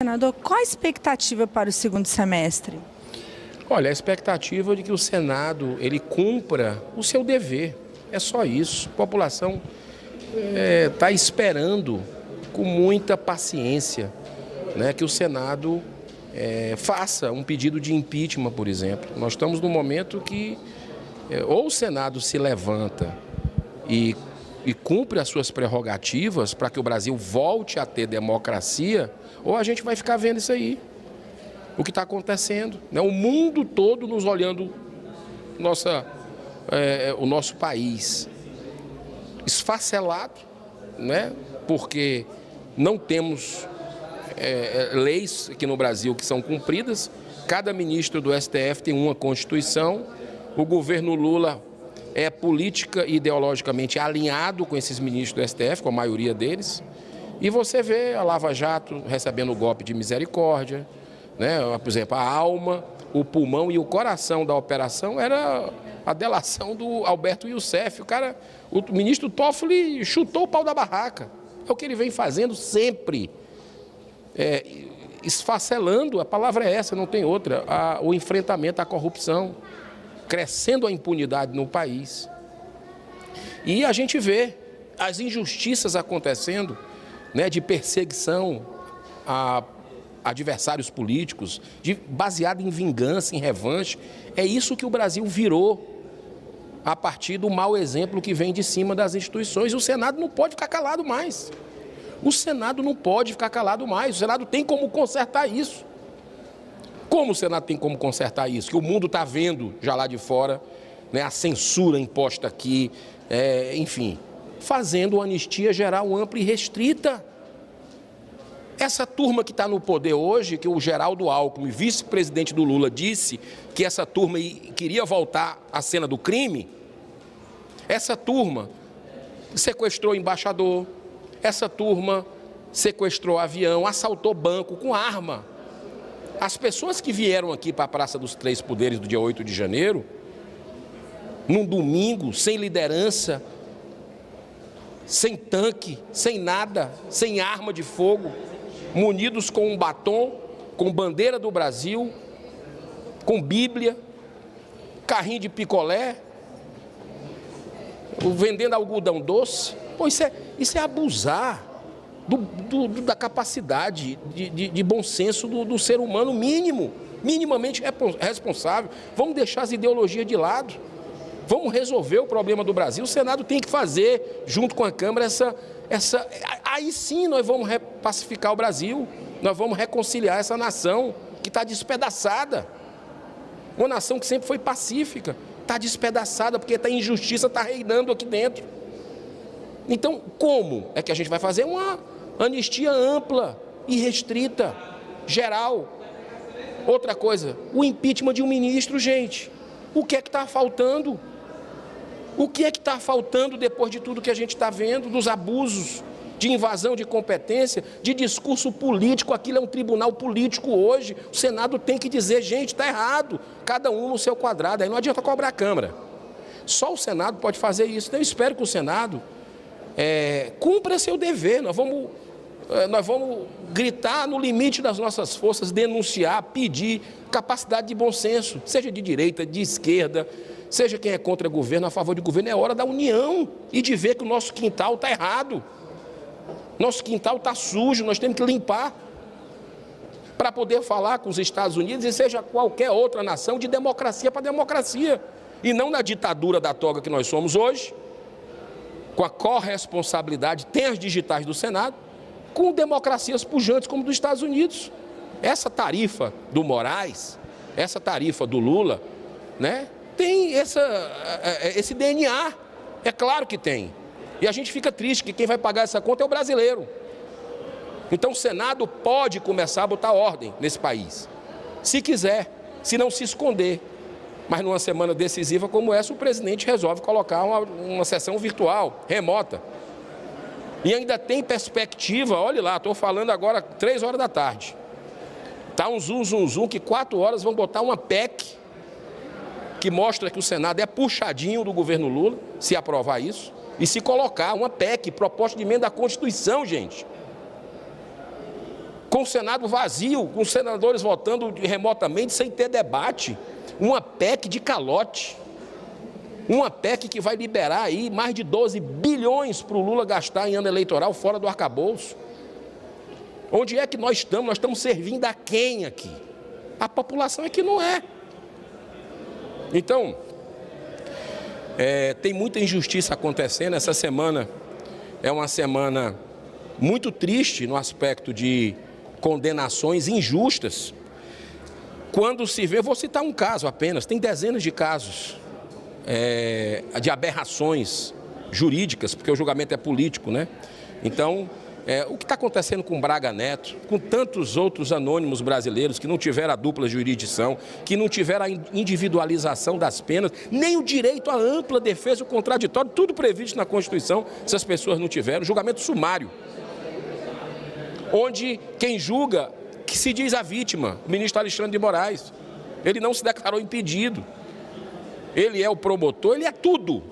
Senador, qual a expectativa para o segundo semestre? Olha, a expectativa é de que o Senado ele cumpra o seu dever. É só isso. A população está esperando com muita paciência, né, que o Senado faça um pedido de impeachment, por exemplo. Nós estamos num momento que ou o Senado se levanta e cumpre as suas prerrogativas para que o Brasil volte a ter democracia, ou a gente vai ficar vendo isso aí, o que está acontecendo, né? O mundo todo nos olhando o nosso país esfacelado, né? Porque não temos leis aqui no Brasil que são cumpridas. Cada ministro do STF tem uma Constituição. O governo Lula é política e ideologicamente alinhado com esses ministros do STF, com a maioria deles. E você vê a Lava Jato recebendo o golpe de misericórdia, né? Por exemplo, a alma, o pulmão e o coração da operação era a delação do Alberto Youssef. O ministro Toffoli chutou o pau da barraca. É o que ele vem fazendo sempre, esfacelando, a palavra é essa, não tem outra, o enfrentamento à corrupção, crescendo a impunidade no país. E a gente vê as injustiças acontecendo, né, de perseguição a adversários políticos, baseado em vingança, em revanche. É isso que o Brasil virou a partir do mau exemplo que vem de cima das instituições. E o Senado não pode ficar calado mais. O Senado não pode ficar calado mais. O Senado tem como consertar isso. Como o Senado tem como consertar isso? Que o mundo está vendo já lá de fora, né, a censura imposta aqui, enfim, fazendo uma anistia geral ampla e restrita. Essa turma que está no poder hoje, que o Geraldo Alckmin, vice-presidente do Lula, disse que essa turma queria voltar à cena do crime, essa turma sequestrou embaixador, essa turma sequestrou avião, assaltou banco com arma. As pessoas que vieram aqui para a Praça dos Três Poderes do dia 8 de janeiro, num domingo, sem liderança, sem tanque, sem nada, sem arma de fogo, munidos com um batom, com bandeira do Brasil, com Bíblia, carrinho de picolé, vendendo algodão doce. Pô, isso é abusar da capacidade de bom senso do ser humano minimamente responsável. Vamos deixar as ideologias de lado. Vamos resolver o problema do Brasil. O Senado tem que fazer, junto com a Câmara, aí sim nós vamos pacificar o Brasil. Nós vamos reconciliar essa nação que está despedaçada. Uma nação que sempre foi pacífica, está despedaçada porque a injustiça está reinando aqui dentro. Então, como é que a gente vai fazer uma anistia ampla e restrita, geral? Outra coisa, o impeachment de um ministro, gente. O que é que está faltando? O que é que está faltando depois de tudo que a gente está vendo, dos abusos, de invasão de competência, de discurso político? Aquilo é um tribunal político hoje. O Senado tem que dizer, gente, está errado, cada um no seu quadrado. Aí não adianta cobrar a Câmara. Só o Senado pode fazer isso. Então eu espero que o Senado cumpra seu dever. Nós vamos gritar no limite das nossas forças, denunciar, pedir capacidade de bom senso, seja de direita, de esquerda, seja quem é contra o governo, a favor do governo. É hora da união e de ver que o nosso quintal está errado. Nosso quintal está sujo, nós temos que limpar para poder falar com os Estados Unidos e seja qualquer outra nação de democracia para democracia e não na ditadura da toga que nós somos hoje, com a corresponsabilidade, tem as digitais do Senado, com democracias pujantes como dos Estados Unidos. Essa tarifa do Moraes, essa tarifa do Lula, né, tem esse DNA, é claro que tem. E a gente fica triste que quem vai pagar essa conta é o brasileiro. Então o Senado pode começar a botar ordem nesse país, se quiser, se não se esconder. Mas numa semana decisiva como essa, o presidente resolve colocar uma sessão virtual, remota. E ainda tem perspectiva, olhe lá, estou falando agora 3 horas da tarde. Está um zum, que 4 horas vão botar uma PEC que mostra que o Senado é puxadinho do governo Lula, se aprovar isso, e se colocar uma PEC, proposta de emenda à Constituição, gente. com o Senado vazio, com os senadores votando remotamente, sem ter debate. Uma PEC de calote. Uma PEC que vai liberar aí mais de 12 bilhões para o Lula gastar em ano eleitoral fora do arcabouço. Onde é que nós estamos? Nós estamos servindo a quem aqui? A população é que não é. Então, tem muita injustiça acontecendo. Essa semana é uma semana muito triste no aspecto de condenações injustas. Quando se vê, vou citar um caso apenas, tem dezenas de casos de aberrações jurídicas, porque o julgamento é político, né? Então, o que está acontecendo com Braga Neto, com tantos outros anônimos brasileiros que não tiveram a dupla jurisdição, que não tiveram a individualização das penas, nem o direito à ampla defesa, o contraditório, tudo previsto na Constituição, essas pessoas não tiveram. Julgamento sumário, onde quem julga, que se diz a vítima, o ministro Alexandre de Moraes, ele não se declarou impedido. Ele é o promotor, ele é tudo.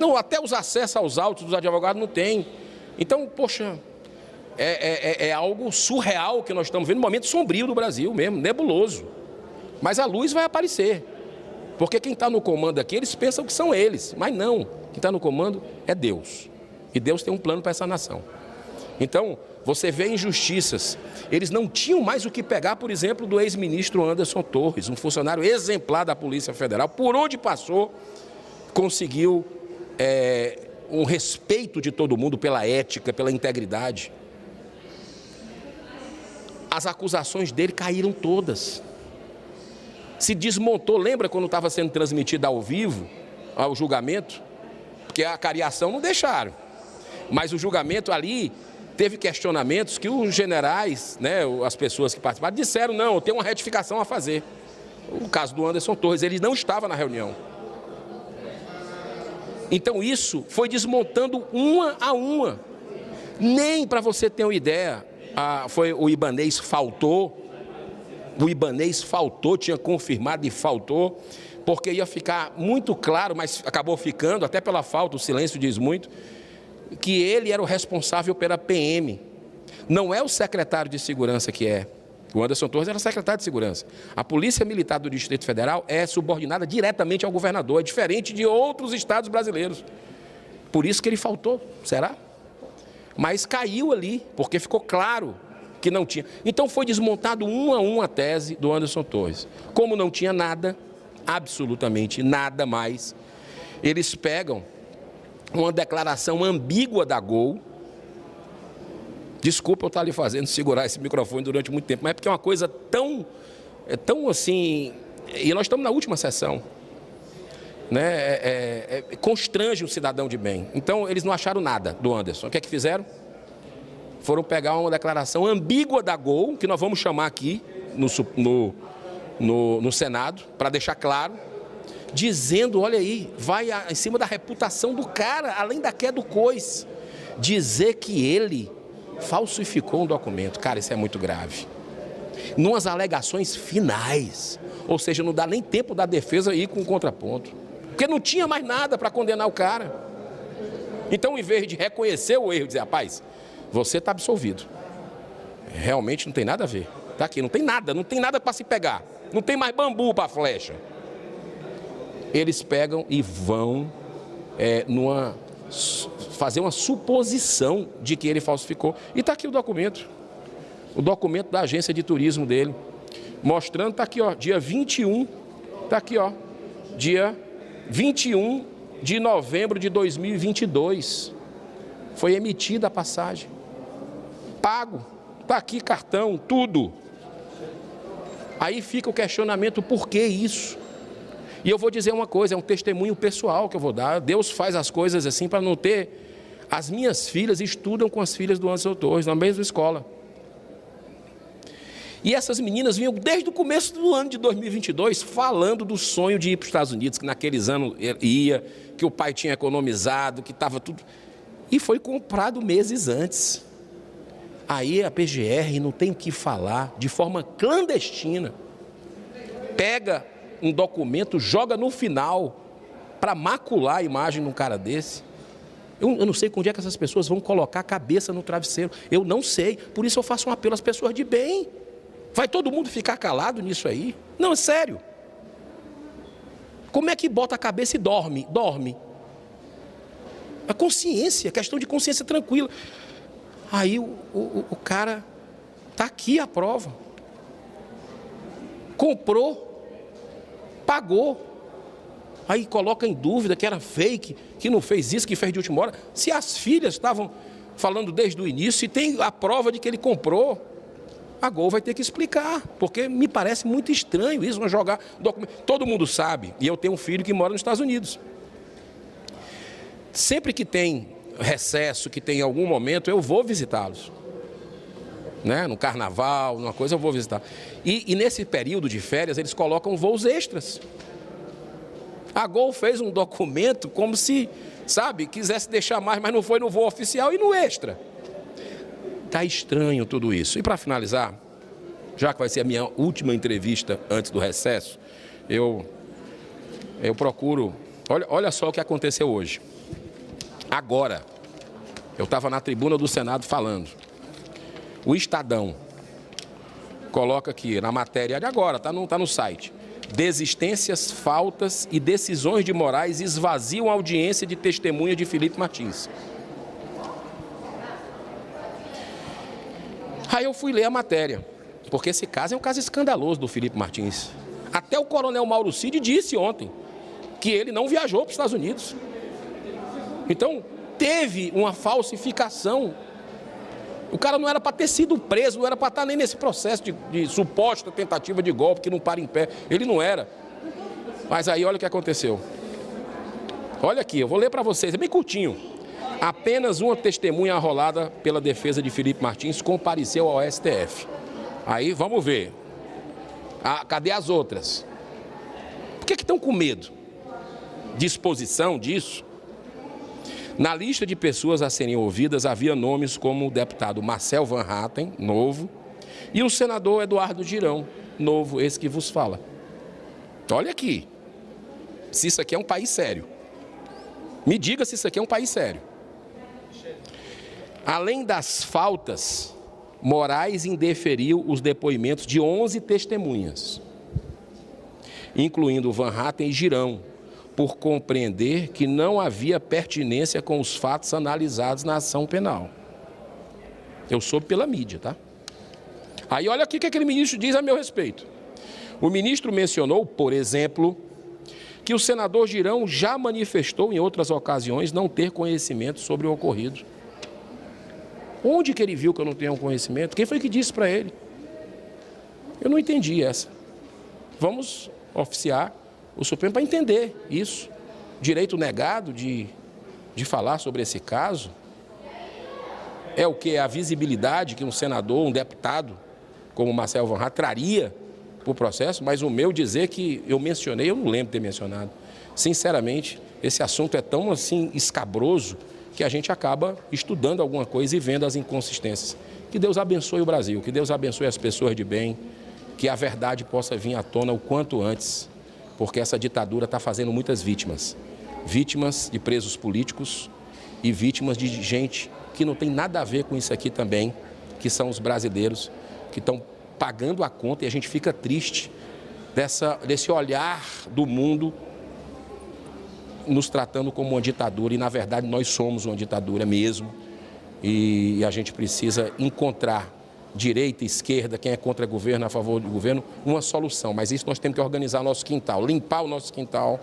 Não, até os acessos aos autos dos advogados não tem. Então, poxa, é algo surreal que nós estamos vendo, um momento sombrio do Brasil mesmo, nebuloso. Mas a luz vai aparecer. Porque quem está no comando aqui, eles pensam que são eles. Mas não, quem está no comando é Deus. E Deus tem um plano para essa nação. Então, você vê injustiças. Eles não tinham mais o que pegar, por exemplo, do ex-ministro Anderson Torres, um funcionário exemplar da Polícia Federal. Por onde passou, conseguiu um respeito de todo mundo pela ética, pela integridade. As acusações dele caíram todas. Se desmontou, lembra quando estava sendo transmitido ao vivo, ao julgamento? Porque a cariação não deixaram. Mas o julgamento ali teve questionamentos que os generais, né, as pessoas que participaram, disseram, não, tem uma retificação a fazer. O caso do Anderson Torres, ele não estava na reunião. Então isso foi desmontando uma a uma. Nem para você ter uma ideia, o Ibanez faltou, tinha confirmado e faltou, porque ia ficar muito claro, mas acabou ficando, até pela falta, o silêncio diz muito, que ele era o responsável pela PM. Não é o secretário de segurança que é. O Anderson Torres era secretário de segurança. A Polícia Militar do Distrito Federal é subordinada diretamente ao governador, é diferente de outros estados brasileiros. Por isso que ele faltou, será? Mas caiu ali, porque ficou claro que não tinha. Então foi desmontado um a um a tese do Anderson Torres. Como não tinha nada, absolutamente nada mais, eles pegam uma declaração ambígua da Gol. Desculpa eu estar ali segurar esse microfone durante muito tempo, mas é porque é uma coisa tão assim, e nós estamos na última sessão, né? Constrange um cidadão de bem. Então eles não acharam nada do Anderson. O que é que fizeram? Foram pegar uma declaração ambígua da Gol, que nós vamos chamar aqui no Senado, para deixar claro, dizendo, olha aí, vai em cima da reputação do cara, além da queda do cois, dizer que ele falsificou um documento. Cara, isso é muito grave. Numas alegações finais, ou seja, não dá nem tempo da defesa ir com o contraponto, porque não tinha mais nada para condenar o cara. Então, em vez de reconhecer o erro, dizer, rapaz, você está absolvido, realmente não tem nada a ver, está aqui, não tem nada para se pegar, não tem mais bambu para flecha. Eles pegam e vão fazer uma suposição de que ele falsificou. E está aqui o documento da agência de turismo dele, mostrando, está aqui, ó, dia 21, está aqui, ó, dia 21 de novembro de 2022, foi emitida a passagem, pago, está aqui cartão, tudo. Aí fica o questionamento, por que isso? E eu vou dizer uma coisa, é um testemunho pessoal que eu vou dar. Deus faz as coisas assim para não ter... As minhas filhas estudam com as filhas do Anderson Torres, na mesma escola. E essas meninas vinham desde o começo do ano de 2022 falando do sonho de ir para os Estados Unidos, que naqueles anos ia, que o pai tinha economizado, que estava tudo... E foi comprado meses antes. Aí a PGR não tem o que falar, de forma clandestina, pega um documento, joga no final para macular a imagem de um cara desse. Eu não sei onde é que essas pessoas vão colocar a cabeça no travesseiro. Eu não sei. Por isso eu faço um apelo às pessoas de bem. Vai todo mundo ficar calado nisso aí? Não, é sério. Como é que bota a cabeça e dorme? Dorme. A consciência, questão de consciência tranquila. Aí o cara, está aqui a prova. Comprou, pagou. Aí coloca em dúvida que era fake, que não fez isso, que fez de última hora. Se as filhas estavam falando desde o início, e tem a prova de que ele comprou, a Gol vai ter que explicar, porque me parece muito estranho isso, vão jogar documento. Todo mundo sabe, e eu tenho um filho que mora nos Estados Unidos. Sempre que tem recesso, que tem algum momento, eu vou visitá-los. Né? No carnaval, numa coisa, eu vou visitar. E nesse período de férias, eles colocam voos extras. A Gol fez um documento como se, sabe, quisesse deixar mais, mas não foi no voo oficial e no extra. Está estranho tudo isso. E para finalizar, já que vai ser a minha última entrevista antes do recesso, eu procuro... Olha só o que aconteceu hoje. Agora, eu estava na tribuna do Senado falando. O Estadão coloca aqui na matéria de agora, tá no site. Desistências, faltas e decisões de Moraes esvaziam a audiência de testemunha de Felipe Martins. Aí eu fui ler a matéria, porque esse caso é um caso escandaloso do Felipe Martins. Até o coronel Mauro Cid disse ontem que ele não viajou para os Estados Unidos. Então, teve uma falsificação. O cara não era para ter sido preso, não era para estar nem nesse processo de suposta tentativa de golpe que não para em pé. Ele não era. Mas aí olha o que aconteceu. Olha aqui, eu vou ler para vocês, é bem curtinho. Apenas uma testemunha arrolada pela defesa de Felipe Martins compareceu ao STF. Aí vamos ver. Cadê as outras? Por que estão com medo? De exposição disso? Na lista de pessoas a serem ouvidas havia nomes como o deputado Marcel Van Hatten, novo, e o senador Eduardo Girão, novo, esse que vos fala. Olha aqui, se isso aqui é um país sério. Me diga se isso aqui é um país sério. Além das faltas, Moraes indeferiu os depoimentos de 11 testemunhas, incluindo Van Hatten e Girão, por compreender que não havia pertinência com os fatos analisados na ação penal. Eu soube pela mídia, tá? Aí olha aqui o que aquele ministro diz a meu respeito. O ministro mencionou, por exemplo, que o senador Girão já manifestou em outras ocasiões não ter conhecimento sobre o ocorrido. Onde que ele viu que eu não tenho conhecimento? Quem foi que disse para ele? Eu não entendi essa. Vamos oficiar o Supremo para entender isso. Direito negado de falar sobre esse caso. É o que? A visibilidade que um senador, um deputado, como Marcel Van Hatten, traria para o processo, mas o meu dizer que eu mencionei, eu não lembro de ter mencionado. Sinceramente, esse assunto é tão assim escabroso que a gente acaba estudando alguma coisa e vendo as inconsistências. Que Deus abençoe o Brasil, que Deus abençoe as pessoas de bem, que a verdade possa vir à tona o quanto antes, porque essa ditadura está fazendo muitas vítimas. Vítimas de presos políticos e vítimas de gente que não tem nada a ver com isso aqui também, que são os brasileiros que estão pagando a conta, e a gente fica triste desse olhar do mundo nos tratando como uma ditadura, e na verdade nós somos uma ditadura mesmo, e a gente precisa encontrar direita, esquerda, quem é contra o governo, a favor do governo, uma solução. Mas isso nós temos que organizar nosso quintal, limpar o nosso quintal,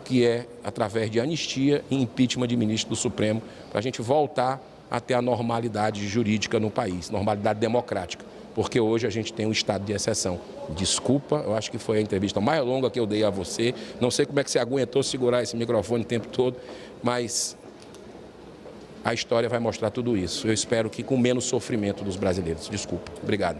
que é através de anistia e impeachment de ministro do Supremo, para a gente voltar a ter a normalidade jurídica no país, normalidade democrática, porque hoje a gente tem um estado de exceção. Desculpa, eu acho que foi a entrevista mais longa que eu dei a você, não sei como é que você aguentou segurar esse microfone o tempo todo, mas a história vai mostrar tudo isso. Eu espero que com menos sofrimento dos brasileiros. Desculpa. Obrigado.